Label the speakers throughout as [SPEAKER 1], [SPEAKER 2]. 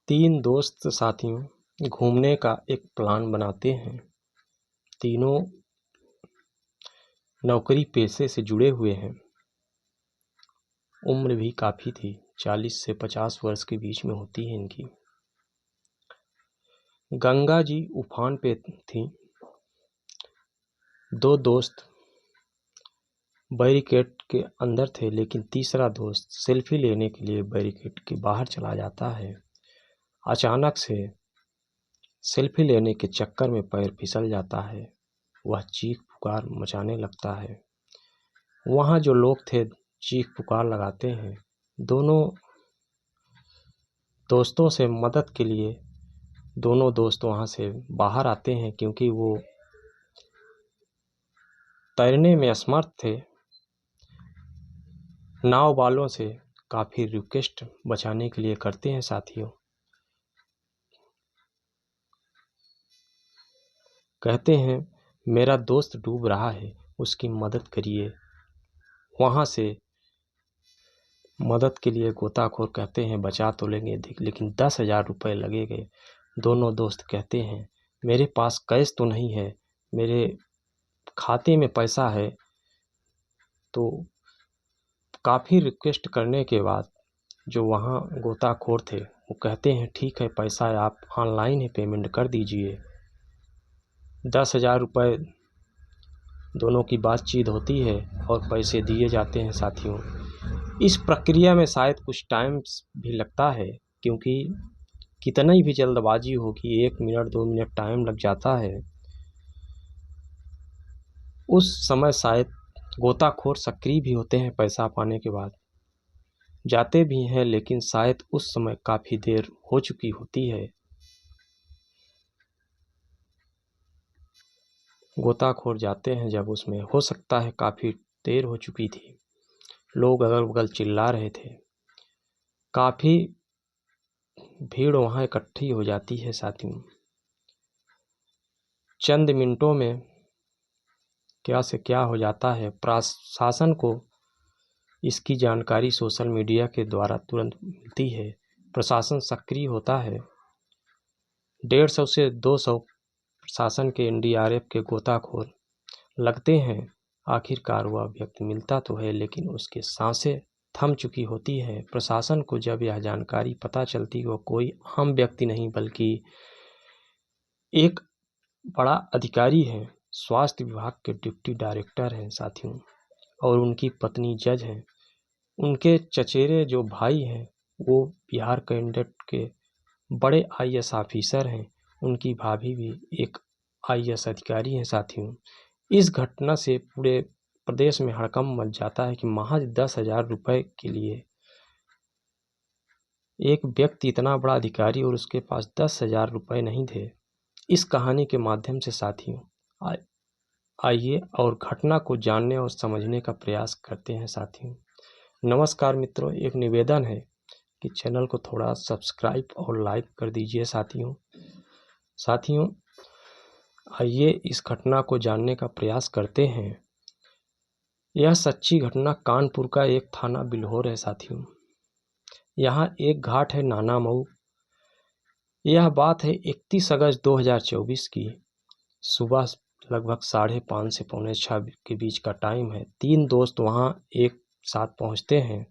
[SPEAKER 1] तीन दोस्त साथियों घूमने का एक प्लान बनाते हैं। तीनों नौकरी पेशे से जुड़े हुए हैं। उम्र भी काफ़ी थी, 40 से 50 वर्ष के बीच में होती है इनकी। गंगा जी उफान पे थी। दो दोस्त बैरिकेड के अंदर थे, लेकिन तीसरा दोस्त सेल्फी लेने के लिए बैरिकेड के बाहर चला जाता है। अचानक से सेल्फी लेने के चक्कर में पैर फिसल जाता है। वह चीख पुकार मचाने लगता है। वहाँ जो लोग थे चीख पुकार लगाते हैं। दोनों दोस्तों से मदद के लिए दोनों दोस्त वहाँ से बाहर आते हैं, क्योंकि वो तैरने में असमर्थ थे। नाव वालों से काफ़ी रिक्वेस्ट बचाने के लिए करते हैं साथियों। कहते हैं मेरा दोस्त डूब रहा है, उसकी मदद करिए। वहाँ से मदद के लिए गोताखोर कहते हैं बचा तो लेंगे, लेकिन 10,000 रुपये लगेंगे। दोनों दोस्त कहते हैं मेरे पास कैश तो नहीं है, मेरे खाते में पैसा है। तो काफ़ी रिक्वेस्ट करने के बाद जो वहाँ गोताखोर थे वो कहते हैं ठीक है, पैसा आप ऑनलाइन ही पेमेंट कर दीजिए। 10,000 रुपये दोनों की बातचीत होती है और पैसे दिए जाते हैं साथियों। इस प्रक्रिया में शायद कुछ टाइम भी लगता है, क्योंकि कितनी भी जल्दबाजी होगी, 1 मिनट 2 मिनट टाइम लग जाता है। उस समय शायद गोताखोर सक्रिय भी होते हैं, पैसा पाने के बाद जाते भी हैं, लेकिन शायद उस समय काफ़ी देर हो चुकी होती है। गोताखोर जाते हैं जब उसमें हो सकता है काफ़ी देर हो चुकी थी। लोग अगल बगल चिल्ला रहे थे। काफ़ी भीड़ वहाँ इकट्ठी हो जाती है साथियों। चंद मिनटों में क्या से क्या हो जाता है। प्रशासन को इसकी जानकारी सोशल मीडिया के द्वारा तुरंत मिलती है। प्रशासन सक्रिय होता है। 150 से 200 प्रशासन के NDRF के गोताखोर लगते हैं। आखिरकार वह व्यक्ति मिलता तो है, लेकिन उसकी सांसें थम चुकी होती है। प्रशासन को जब यह जानकारी पता चलती, वो कोई आम व्यक्ति नहीं बल्कि एक बड़ा अधिकारी है, स्वास्थ्य विभाग के डिप्टी डायरेक्टर हैं साथियों, और उनकी पत्नी जज हैं। उनके चचेरे जो भाई हैं वो बिहार कैडर के बड़े IAS ऑफिसर हैं। उनकी भाभी भी एक IAS अधिकारी हैं साथियों। इस घटना से पूरे प्रदेश में हड़कंप मच जाता है कि महज 10,000 रुपये के लिए एक व्यक्ति, इतना बड़ा अधिकारी, और उसके पास 10,000 रुपये नहीं थे। इस कहानी के माध्यम से साथियों आइए और घटना को जानने और समझने का प्रयास करते हैं साथियों। नमस्कार मित्रों, एक निवेदन है कि चैनल को थोड़ा सब्सक्राइब और लाइक कर दीजिए साथियों। आइए इस घटना को जानने का प्रयास करते हैं। यह सच्ची घटना कानपुर का एक थाना बिल्हौर है साथियों। यहाँ एक घाट है नाना मऊ। यह बात है 31 अगस्त 2024 की। सुबह लगभग 5:30 से 5:45 के बीच का टाइम है। तीन दोस्त वहाँ एक साथ पहुँचते हैं।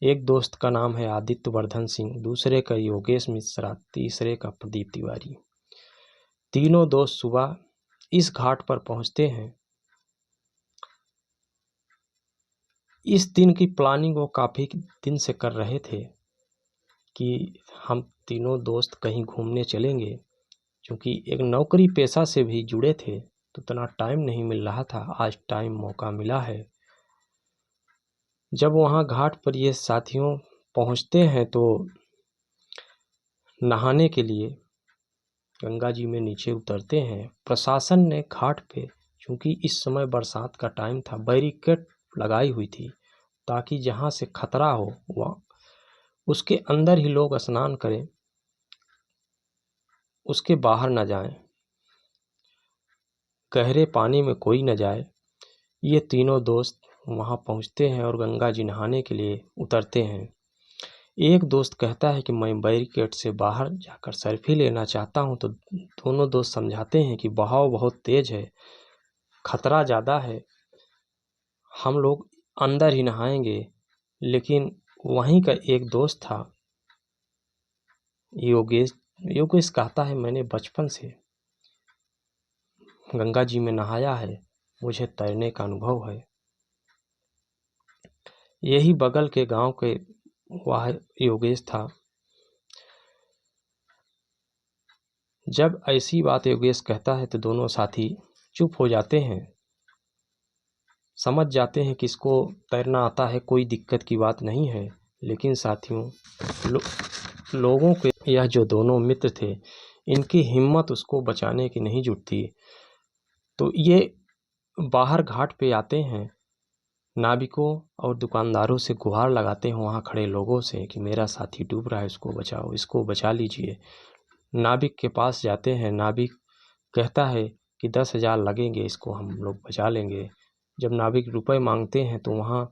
[SPEAKER 1] एक दोस्त का नाम है आदित्य वर्धन सिंह, दूसरे का योगेश मिश्रा, तीसरे का प्रदीप तिवारी। तीनों दोस्त सुबह इस घाट पर पहुँचते हैं। इस दिन की प्लानिंग वो काफ़ी दिन से कर रहे थे कि हम तीनों दोस्त कहीं घूमने चलेंगे, क्योंकि एक नौकरी पेशा से भी जुड़े थे, तो इतना टाइम नहीं मिल रहा था। आज टाइम मौका मिला है। जब वहाँ घाट पर ये साथियों पहुँचते हैं तो नहाने के लिए गंगा जी में नीचे उतरते हैं। प्रशासन ने घाट पे, क्योंकि इस समय बरसात का टाइम था, बैरिकेड लगाई हुई थी, ताकि जहाँ से खतरा हो वहाँ उसके अंदर ही लोग स्नान करें, उसके बाहर न जाएं, गहरे पानी में कोई न जाए। ये तीनों दोस्त वहाँ पहुँचते हैं और गंगा जी नहाने के लिए उतरते हैं। एक दोस्त कहता है कि मैं बैरिकेड से बाहर जाकर सेल्फी लेना चाहता हूं, तो दोनों दोस्त समझाते हैं कि बहाव बहुत तेज है, खतरा ज़्यादा है, हम लोग अंदर ही नहाएंगे। लेकिन वहीं का एक दोस्त था योगेश। योगेश कहता है मैंने बचपन से गंगा जी में नहाया है, मुझे तैरने का अनुभव है। यही बगल के गांव के वह योगेश था। जब ऐसी बात योगेश कहता है तो दोनों साथी चुप हो जाते हैं, समझ जाते हैं कि इसको तैरना आता है, कोई दिक्कत की बात नहीं है। लेकिन साथियों, लोगों के यह जो दोनों मित्र थे, इनकी हिम्मत उसको बचाने की नहीं जुटती। तो ये बाहर घाट पे आते हैं, नाविकों और दुकानदारों से गुहार लगाते हैं वहाँ खड़े लोगों से कि मेरा साथी डूब रहा है, इसको बचाओ, इसको बचा लीजिए। नाविक के पास जाते हैं, नाविक कहता है कि 10,000 लगेंगे, इसको हम लोग बचा लेंगे। जब नाविक रुपए मांगते हैं तो वहाँ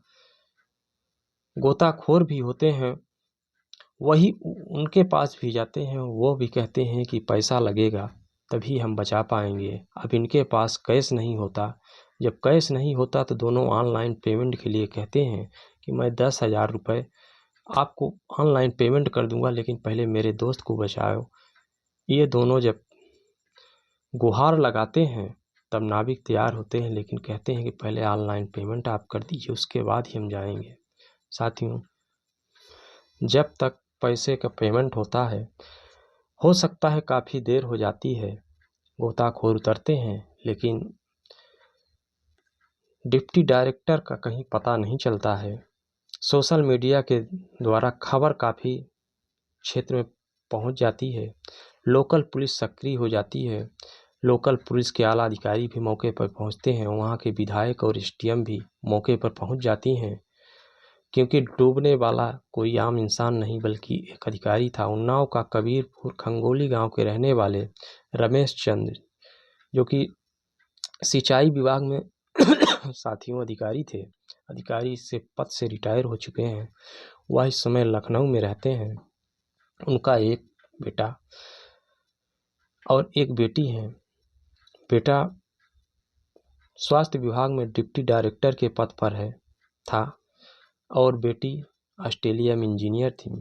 [SPEAKER 1] गोताखोर भी होते हैं, वही उनके पास भी जाते हैं, वो भी कहते हैं कि पैसा लगेगा तभी हम बचा पाएंगे। अब इनके पास कैश नहीं होता। जब कैश नहीं होता तो दोनों ऑनलाइन पेमेंट के लिए कहते हैं कि मैं 10,000 रुपये आपको ऑनलाइन पेमेंट कर दूंगा, लेकिन पहले मेरे दोस्त को बचाओ। ये दोनों जब गुहार लगाते हैं तब नाविक तैयार होते हैं, लेकिन कहते हैं कि पहले ऑनलाइन पेमेंट आप कर दीजिए, उसके बाद ही हम जाएंगे। साथियों, जब तक पैसे का पेमेंट होता है, हो सकता है काफ़ी देर हो जाती है, गोताखोर उतरते हैं, लेकिन डिप्टी डायरेक्टर का कहीं पता नहीं चलता है। सोशल मीडिया के द्वारा खबर काफ़ी क्षेत्र में पहुंच जाती है, लोकल पुलिस सक्रिय हो जाती है, लोकल पुलिस के आला अधिकारी भी मौके पर पहुंचते हैं, वहां के विधायक और एसडीएम भी मौके पर पहुंच जाती हैं, क्योंकि डूबने वाला कोई आम इंसान नहीं बल्कि एक अधिकारी था। उन्नाव का कबीरपुर खंगोली गांव के रहने वाले रमेश चंद्र, जो कि सिंचाई विभाग में साथियों अधिकारी थे, अधिकारी से पद से रिटायर हो चुके हैं, वह इस समय लखनऊ में रहते हैं। उनका एक बेटा और एक बेटी है। बेटा स्वास्थ्य विभाग में डिप्टी डायरेक्टर के पद पर था और बेटी ऑस्ट्रेलिया में इंजीनियर थी।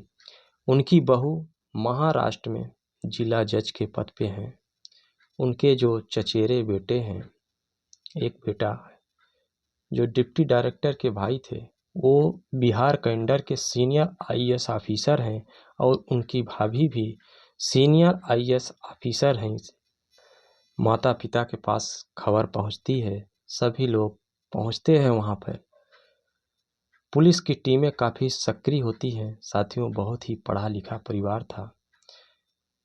[SPEAKER 1] उनकी बहू महाराष्ट्र में जिला जज के पद पे हैं। उनके जो चचेरे बेटे हैं, एक बेटा जो डिप्टी डायरेक्टर के भाई थे, वो बिहार कैडर के सीनियर आईएएस ऑफिसर हैं और उनकी भाभी भी सीनियर आईएएस ऑफिसर हैं। माता पिता के पास खबर पहुंचती है, सभी लोग पहुंचते हैं वहां पर। पुलिस की टीमें काफ़ी सक्रिय होती हैं। साथियों, बहुत ही पढ़ा लिखा परिवार था।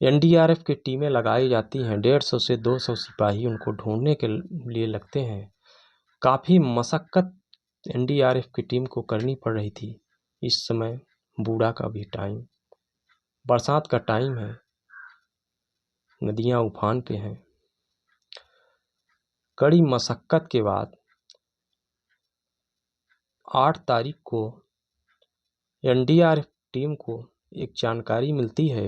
[SPEAKER 1] एनडीआरएफ की टीमें लगाई जाती हैं, 150 से 200 सिपाही उनको ढूंढने के लिए लगते हैं। काफ़ी मशक्क़त एनडीआरएफ की टीम को करनी पड़ रही थी। इस समय बूढ़ा का भी टाइम, बरसात का टाइम है, नदियां उफान पे हैं। कड़ी मशक्क़त के बाद 8 तारीख को एनडीआरएफ टीम को एक जानकारी मिलती है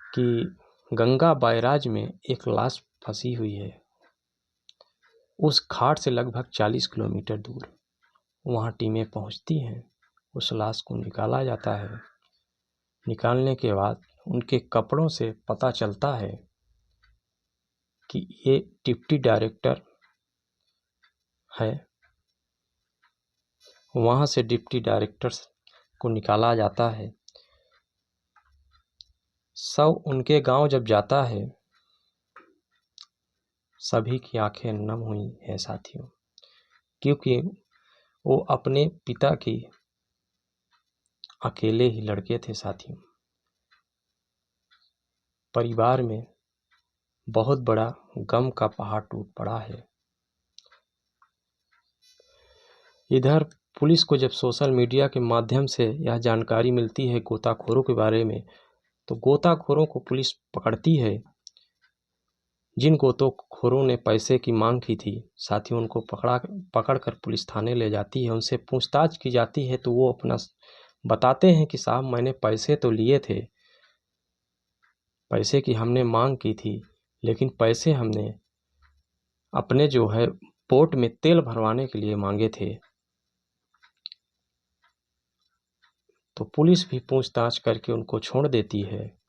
[SPEAKER 1] कि गंगा बैराज में एक लाश फंसी हुई है। उस घाट से लगभग 40 किलोमीटर दूर वहां टीमें पहुंचती हैं। उस लाश को निकाला जाता है। निकालने के बाद उनके कपड़ों से पता चलता है कि ये डिप्टी डायरेक्टर है। वहां से डिप्टी डायरेक्टर को निकाला जाता है। सब उनके गांव जब जाता है, सभी की आंखें नम हुई हैं साथियों, क्योंकि वो अपने पिता की अकेले ही लड़के थे। साथियों, परिवार में बहुत बड़ा गम का पहाड़ टूट पड़ा है। इधर पुलिस को जब सोशल मीडिया के माध्यम से यह जानकारी मिलती है गोताखोरों के बारे में, तो गोताखोरों को पुलिस पकड़ती है। जिन गोताखोरों ने पैसे की मांग की थी, साथियों, उनको पकड़ कर पुलिस थाने ले जाती है। उनसे पूछताछ की जाती है तो वो अपना बताते हैं कि साहब मैंने पैसे तो लिए थे, पैसे की हमने मांग की थी, लेकिन पैसे हमने अपने जो है बोट में तेल भरवाने के लिए मांगे थे। तो पुलिस भी पूछताछ करके उनको छोड़ देती है।